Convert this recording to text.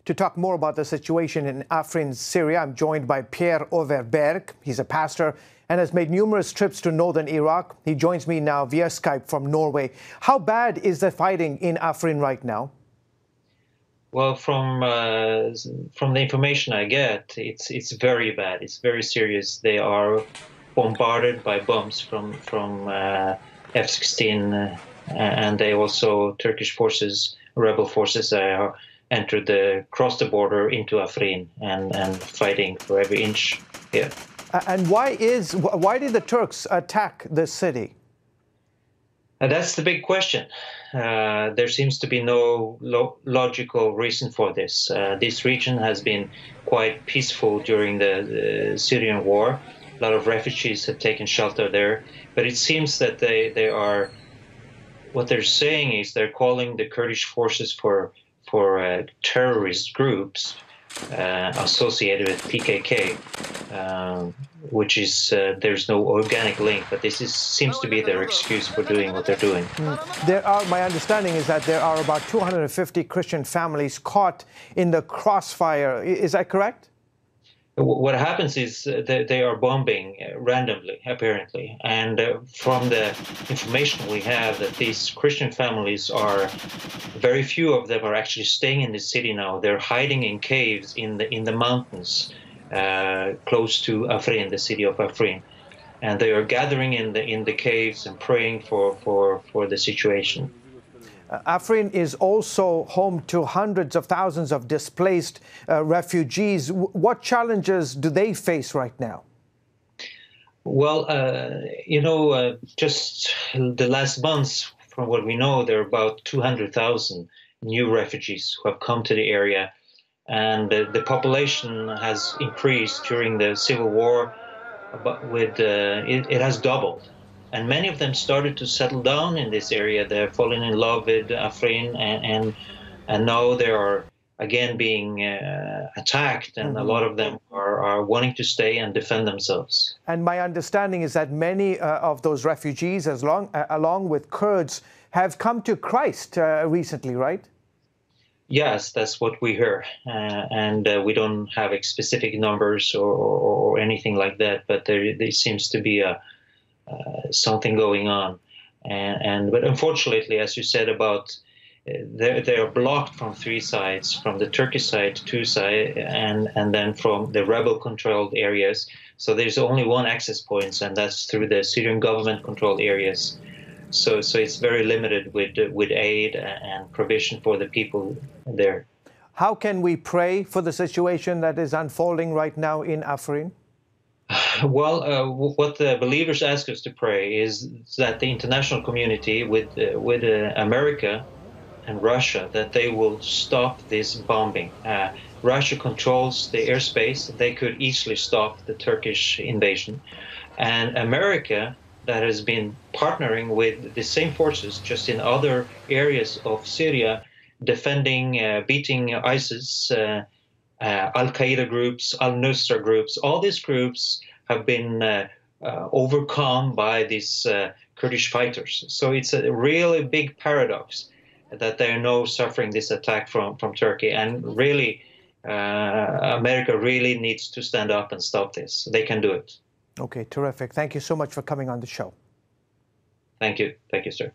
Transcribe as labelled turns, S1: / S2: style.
S1: To talk more about the situation in Afrin, Syria, I'm joined by Pierre Overberg. He's a pastor and has made numerous trips to northern Iraq. He joins me now via Skype from Norway. How bad is the fighting in Afrin right now?
S2: Well, from the information I get, it's very bad. It's very serious. They are bombarded by bombs from F-16, and they also Turkish forces, rebel forces, crossed the border into Afrin and fighting for every inch here.
S1: And why did the Turks attack the city?
S2: That's the big question. There seems to be no logical reason for this. This region has been quite peaceful during the Syrian war. A lot of refugees have taken shelter there, but it seems that what they're saying is they're calling the Kurdish forces for terrorist groups associated with PKK, which is there's no organic link, but seems to be their excuse for doing what they're doing.
S1: My understanding is that there are about 250 Christian families caught in the crossfire. Is that correct?
S2: What happens is they are bombing randomly, apparently, and from the information we have, that these Christian families very few of them are actually staying in the city now. They're hiding in caves in the mountains close to Afrin, the city of Afrin, and they are gathering in the caves and praying for the situation.
S1: Afrin is also home to hundreds of thousands of displaced refugees. What challenges do they face right now?
S2: Well, just the last months, from what we know, there are about 200,000 new refugees who have come to the area. And the population has increased during the civil war, but it has doubled. And many of them started to settle down in this area. They're falling in love with Afrin, and now they are again being attacked, and a lot of them are wanting to stay and defend themselves.
S1: And my understanding is that many of those refugees, along with Kurds, have come to Christ recently, right?
S2: Yes, that's what we hear, and we don't have specific numbers or anything like that, but there seems to be something going on, but unfortunately, as you said about they are blocked from three sides, from the Turkish side, two sides, and then from the rebel-controlled areas. So there's only one access point, and that's through the Syrian government-controlled areas. So it's very limited with aid and provision for the people there.
S1: How can we pray for the situation that is unfolding right now in Afrin?
S2: Well, what the believers ask us to pray is that the international community, with America and Russia, that they will stop this bombing. Russia controls the airspace. They could easily stop the Turkish invasion. And America, that has been partnering with the same forces, just in other areas of Syria, defending, beating ISIS, Al-Qaeda groups, Al-Nusra groups. All these groups have been overcome by these Kurdish fighters. So it's a really big paradox that they are now suffering this attack from Turkey. And really, America really needs to stand up and stop this. They can do it.
S1: Okay, terrific. Thank you so much for coming on the show.
S2: Thank you. Thank you, sir.